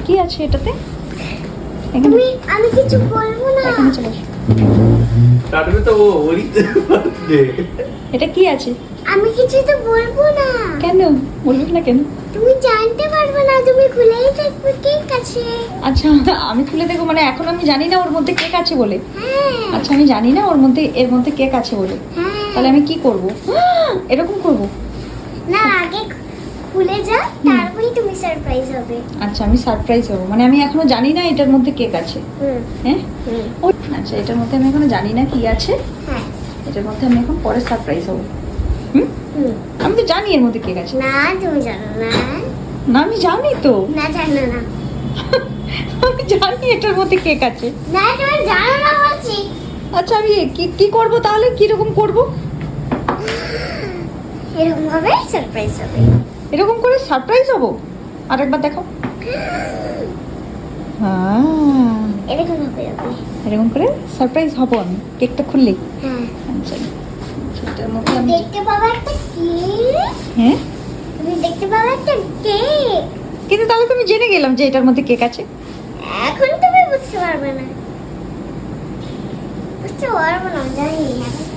কি আছে এটাতে? আমি কিছু বলবো না। এখানে চলে আসো। কাটবে তো ওরই বার্থডে। এটা কি আছে? আমি কিছু তো বলবো না। কেন বলবি না কেন? তুমি জানতে পারবে না, তুমি খুলেই দেখবে কেক আছে। আচ্ছা আমি খুলে দেখবো মানে এখন আমি জানি না ওর মধ্যে কেক আছে বলে? হ্যাঁ আচ্ছা আমি জানি না এর মধ্যে কেক আছে বলে, হ্যাঁ। তাহলে আমি কি করব? এরকম করব? না, আগে খুলে যা, তারপরেই তুমি সারপ্রাইজ হবে। আচ্ছা আমি সারপ্রাইজ হবো মানে আমি এখনো জানি না এটার মধ্যে কেক আছে? হুম হ্যাঁ হুম আচ্ছা এটার মধ্যে আমি এখনো জানি না কি আছে, হ্যাঁ এটার মধ্যে আমি এখন পরে সারপ্রাইজ হবো। হুম হুম। আমি তো জানি এর মধ্যে কেক আছে। না তুমি জানো না। না আমি জানি তো, না জানো না। আমি জানি এটার মধ্যে কেক আছে। না তুমি জানো না বলছি। আচ্ছা আমি কি করব তাহলে? কি রকম করব? এরকম ভাবে সারপ্রাইজ হবে। এরকম করে সারপ্রাইজ হবো? আরেকবার দেখো। হ্যাঁ এরকম ভাবে হবে। এরকম করে সারপ্রাইজ হব আমি কেকটা খুললেই। হ্যাঁ। আচ্ছা এটার মধ্যে আমি দেখতে পাবো একটা কেক। হ্যাঁ তুমি দেখতে পাবো একটা কেক। কিন্তু তাহলে তুমি জেনে গেলাম যে এটার মধ্যে কেক আছে। এখন তুমি বুঝতে পারবে না। বুঝতে পারবো না, জানি এখন